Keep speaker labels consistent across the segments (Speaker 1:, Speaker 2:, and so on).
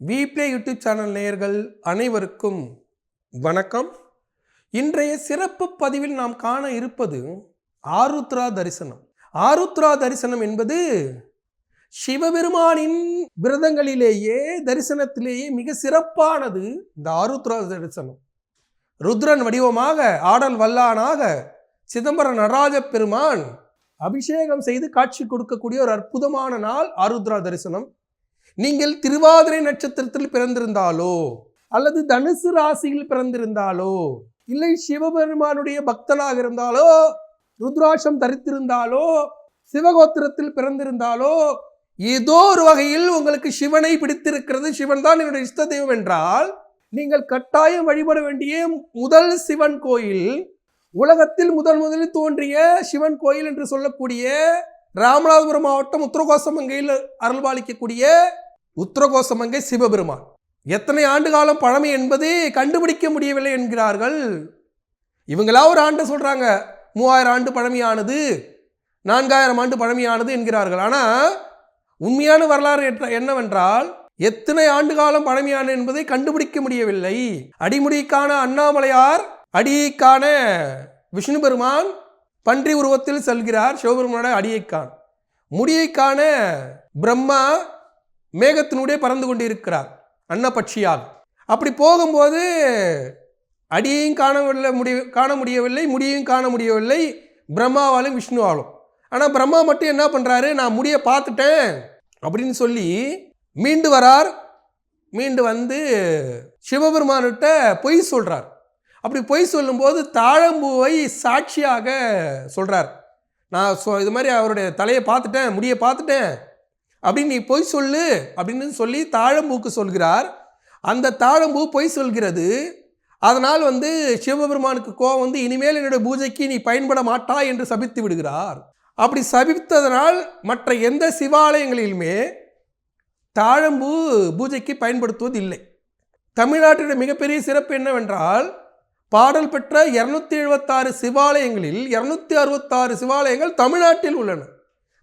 Speaker 1: விப்ளே YouTube channel நேயர்கள் அனைவருக்கும் வணக்கம். இன்றைய சிறப்பு பதிவில் நாம் காண இருப்பது ஆருத்ரா தரிசனம். ஆருத்ரா தரிசனம் என்பது சிவபெருமானின் விரதங்களிலேயே தரிசனத்திலேயே மிக சிறப்பானது. இந்த ஆருத்ரா தரிசனம் ருத்ரன் வடிவமாக ஆடல் வல்லானாக சிதம்பரம் நடராஜ பெருமான் அபிஷேகம் செய்து காட்சி கொடுக்கக்கூடிய ஒரு அற்புதமான நாள் ஆருத்ரா தரிசனம். நீங்கள் திருவாதிரை நட்சத்திரத்தில் பிறந்திருந்தாலோ அல்லது தனுசு ராசியில் பிறந்திருந்தாலோ இல்லை சிவபெருமானுடைய பக்தனாக இருந்தாலோ ருத்ராட்சம் தரித்திருந்தாலோ சிவகோத்திரத்தில் பிறந்திருந்தாலோ ஏதோ ஒரு வகையில் உங்களுக்கு சிவனை பிடித்திருக்கிறது, சிவன் தான் என்னுடைய இஷ்ட தெய்வம் என்றால் நீங்கள் கட்டாயம் வழிபட வேண்டிய முதல் சிவன் கோயில், உலகத்தில் முதலில் தோன்றிய சிவன் கோயில் என்று சொல்லக்கூடிய ராமநாதபுரம் மாவட்டம் உத்தரகோசமங்கையில் அருள்பாலிக்கக்கூடிய உத்தரகோசமங்கை சிவபெருமான். எத்தனை ஆண்டு காலம் பழமை என்பதை கண்டுபிடிக்க முடியவில்லை என்கிறார்கள். இவங்களா ஒரு ஆண்டு சொல்றாங்க, 3000 ஆண்டு பழமையானது, 4000 ஆண்டு பழமையானது என்கிறார்கள். ஆனால் உண்மையான வரலாறு என்னவென்றால் எத்தனை ஆண்டு காலம் பழமையான என்பதை கண்டுபிடிக்க முடியவில்லை. அடிமுடிக்கான அண்ணாமலையார், அடியைக்கான விஷ்ணு பெருமான் பன்றி உருவத்தில் செல்கிறார் சிவபெருமானோட அடியைக்கான். முடியைக்கான பிரம்மா மேகத்தினுடைய பறந்து கொண்டு இருக்கிறார் அன்னபட்சியால். அப்படி போகும்போது அடியையும் காண முடியவில்லை, முடியையும் காண முடியவில்லை பிரம்மாவாலும் விஷ்ணுவாலும். ஆனால் பிரம்மா மட்டும் என்ன பண்ணுறாரு, நான் முடிய பார்த்துட்டேன் அப்படின்னு சொல்லி மீண்டு வரார். மீண்டு வந்து சிவபெருமான்கிட்ட பொய் சொல்கிறார். அப்படி பொய் சொல்லும்போது தாழம்பூவை சாட்சியாக சொல்கிறார். நான் இது மாதிரி அவருடைய தலையை பார்த்துட்டேன், முடியை பார்த்துட்டேன் அப்படின்னு நீ பொய் சொல்லு அப்படின்னு சொல்லி தாழம்பூக்கு சொல்கிறார். அந்த தாழம்பூ பொய் சொல்கிறது. அதனால் சிவபெருமானுக்கு கோபம் வந்து இனிமேல் என்னுடைய பூஜைக்கு நீ பயன்பட மாட்டாய் என்று சபித்து விடுகிறார். அப்படி சபித்ததனால் மற்ற எந்த சிவாலயங்களிலுமே தாழம்பூ பூஜைக்கு பயன்படுத்துவது இல்லை. தமிழ்நாட்டினுடைய மிகப்பெரிய சிறப்பு என்னவென்றால் பாடல் பெற்ற 276 சிவாலயங்களில் 266 சிவாலயங்கள் தமிழ்நாட்டில் உள்ளன.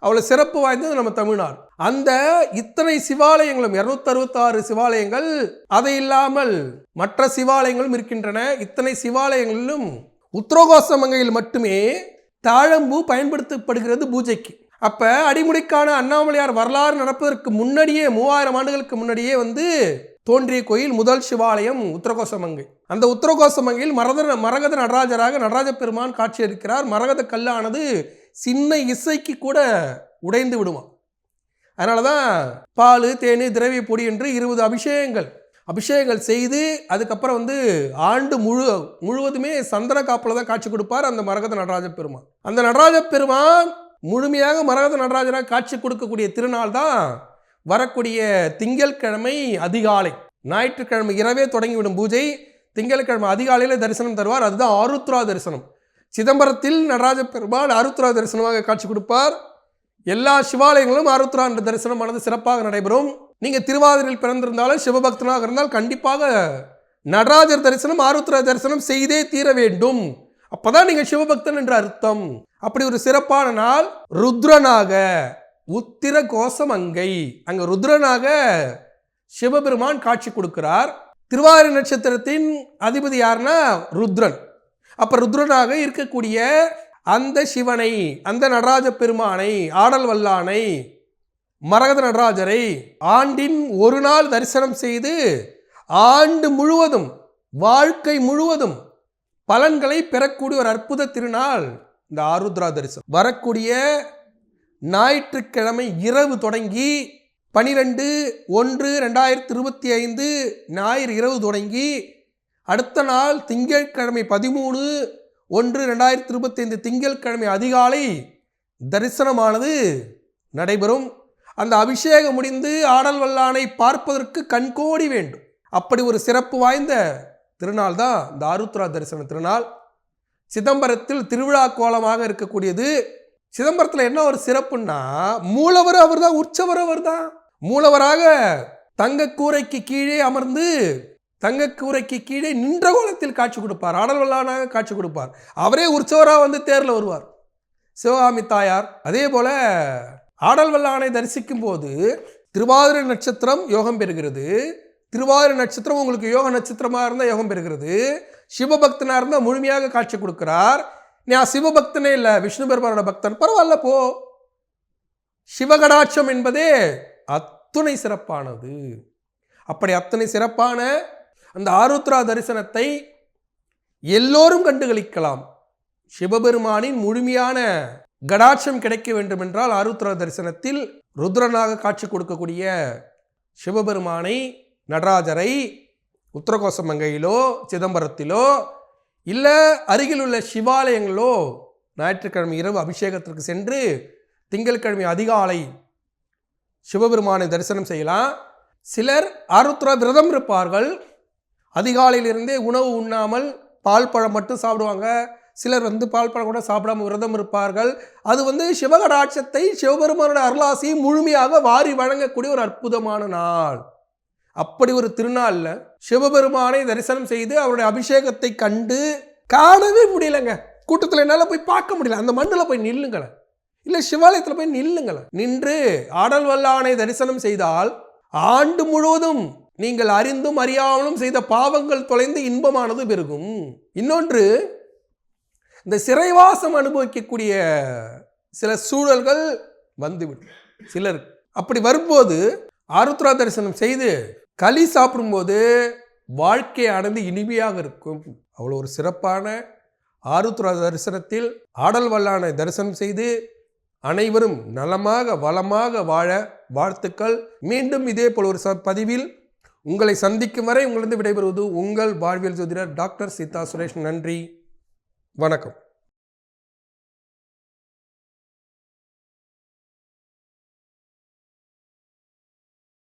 Speaker 1: அவ்வளோ சிறப்பு வாய்ந்தது நம்ம தமிழ்நாடு. அந்த இத்தனை சிவாலயங்களும் 266 சிவாலயங்கள், அதை இல்லாமல் மற்ற சிவாலயங்களும் இருக்கின்றன. இத்தனை சிவாலயங்களிலும் உத்தரகோசமங்கையில் மட்டுமே தாழம்பூ பயன்படுத்தப்படுகிறது பூஜைக்கு. அப்ப அடிமுடிக்கான அண்ணாமலையார் வரலாறு நடப்பதற்கு முன்னாடியே 3000 ஆண்டுகளுக்கு முன்னாடியே தோன்றிய கோயில் முதல் சிவாலயம் உத்தரகோசமங்கை. அந்த உத்தரகோசமங்கையில் மரகத நடராஜராக நடராஜ பெருமான் காட்சி இருக்கிறார். மரகத கல்லானது சின்ன இசைக்கு கூட உடைந்து விடுமா. அதனால தான் பால், தேனி, திரவிய பொடி என்று 20 அபிஷேகங்கள் செய்து அதுக்கப்புறம் ஆண்டு முழுவதுமே சந்தன காப்பில் தான் காட்சி கொடுப்பார் அந்த மரகத நடராஜ பெருமான். அந்த நடராஜ பெருமான் முழுமையாக மரகத நடராஜராக காட்சி கொடுக்கக்கூடிய திருநாள் தான் வரக்கூடிய திங்கட்கிழமை அதிகாலை. ஞாயிற்றுக்கிழமை இரவே தொடங்கிவிடும் பூஜை, திங்கட்கிழமை அதிகாலையில் தரிசனம் தருவார். அதுதான் ஆருத்ரா தரிசனம். சிதம்பரத்தில் நடராஜ பெருமாள் ஆருத்ரா தரிசனமாக காட்சி கொடுப்பார். எல்லா சிவாலயங்களும் ஆருத்ரா என்ற தரிசனமானது சிறப்பாக நடைபெறும். நீங்கள் திருவாதிரையில் பிறந்திருந்தாலும் சிவபக்தனாக இருந்தால் கண்டிப்பாக நடராஜர் தரிசனம் ஆருத்ரா தரிசனம் செய்தே தீர வேண்டும். அப்போதான் நீங்கள் சிவபக்தன் என்ற அர்த்தம். அப்படி ஒரு சிறப்பான நாள் ருத்ரனாக உத்திரகோசமங்கை, அங்கே ருத்ரனாக சிவபெருமான் காட்சி கொடுக்கிறார். திருவாதிரை நட்சத்திரத்தின் அதிபதி யாருன்னா ருத்ரன். அப்போ ருத்ரனாக இருக்கக்கூடிய அந்த சிவனை, அந்த நடராஜ பெருமானை, ஆடல் வல்லானை, மரகத நடராஜரை ஆண்டின் ஒரு நாள் தரிசனம் செய்து ஆண்டு முழுவதும் வாழ்க்கை முழுவதும் பலன்களை பெறக்கூடிய ஒரு அற்புத திருநாள் இந்த ஆருத்ரா தரிசனம். வரக்கூடிய ஞாயிற்றுக்கிழமை இரவு தொடங்கி 12/1/2025 ஞாயிறு இரவு தொடங்கி அடுத்த நாள் திங்கட்கிழமை 13/1/2025 திங்கட்கிழமை அதிகாலை தரிசனமானது நடைபெறும். அந்த அபிஷேகம் முடிந்து ஆடல் வல்லானை பார்ப்பதற்கு கண்கோடி வேண்டும். அப்படி ஒரு சிறப்பு வாய்ந்த திருநாள் தான் இந்த ஆருத்ரா தரிசன திருநாள். சிதம்பரத்தில் திருவிழா கோலமாக இருக்கக்கூடியது. சிதம்பரத்தில் என்ன ஒரு சிறப்புன்னா மூலவர் அவர் தான், உற்சவர் அவர் தான். மூலவராக தங்கக்கூரைக்கு கீழே அமர்ந்து தங்கக்கூரைக்கு கீழே நின்ற கோலத்தில் காட்சி கொடுப்பார், ஆடல் வல்லானாக காட்சி கொடுப்பார். அவரே உற்சவராக தேரில் வருவார் சிவகாமி தாயார். அதே போல ஆடல் வல்லானை தரிசிக்கும் போது திருவாதிரை நட்சத்திரம் யோகம் பெறுகிறது. திருவாதிரை நட்சத்திரம் உங்களுக்கு யோக நட்சத்திரமாக இருந்தால் யோகம் பெறுகிறது. சிவபக்தனாக இருந்தால் முழுமையாக காட்சி கொடுக்கிறார். நான் சிவபக்தனே இல்லை, விஷ்ணு பெருமானோட பக்தன், பரவாயில்ல போ. சிவகடாட்சம் என்பதே அத்துணை சிறப்பானது. அப்படி அத்தனை சிறப்பான அந்த ஆருத்ரா தரிசனத்தை எல்லோரும் கண்டுகளிக்கலாம். சிவபெருமானின் முழுமையான கடாட்சம் கிடைக்க வேண்டும் என்றால் ஆருத்ரா தரிசனத்தில் ருத்ரனாக காட்சி கொடுக்கக்கூடிய சிவபெருமானை, நடராஜரை உத்தரகோசமங்கையிலோ சிதம்பரத்திலோ இல்லை அருகில் உள்ள சிவாலயங்களோ ஞாயிற்றுக்கிழமை இரவு அபிஷேகத்திற்கு சென்று திங்கட்கிழமை அதிகாலை சிவபெருமானை தரிசனம் செய்யலாம். சிலர் ஆருத்ரா விரதம் இருப்பார்கள். அதிகாலையிலிருந்தே உணவு உண்ணாமல் பால் பழம் மட்டும் சாப்பிடுவாங்க. சிலர் பால் பழம் கூட சாப்பிடாம விரதம் இருப்பார்கள். அது சிவகடாட்சத்தை, சிவபெருமானோட அருளாசியை முழுமையாக வாரி வழங்கக்கூடிய ஒரு அற்புதமான நாள். அப்படி ஒரு திருநாளில் சிவபெருமானை தரிசனம் செய்து அவருடைய அபிஷேகத்தை கண்டு காணவே முடியலங்க. கூட்டத்தில் என்னால் போய் பார்க்க முடியல. அந்த மண்ணில் போய் நில்லுங்களேன், இல்லை சிவாலயத்தில் போய் நில்லுங்களேன். நின்று ஆடல் வல்லானை தரிசனம் செய்தால் ஆண்டு முழுவதும் நீங்கள் அறிந்தும் அறியாமலும் செய்த பாவங்கள் தொலைந்து இன்பமானது பெருகும். இன்னொன்று, இந்த சிறைவாசம் அனுபவிக்கக்கூடிய சில சூழல்கள் வந்துவிடும் சிலர். அப்படி வரும்போது ஆருத்ரா தரிசனம் செய்து களி சாப்பிடும்போது வாழ்க்கையானது இனிமையாக இருக்கும். அவ்வளோ ஒரு சிறப்பான ஆருத்ரா தரிசனத்தில் ஆடல் வல்லானை தரிசனம் செய்து அனைவரும் நலமாக வளமாக வாழ வாழ்த்துக்கள். மீண்டும் இதே போல் ஒரு பதிவில் உங்களை சந்திக்கும் வரை உங்களிருந்து விடைபெறுவது உங்கள் வாழ்வியல் ஜோதிடர் டாக்டர் சீதா சுரேஷ். நன்றி, வணக்கம்.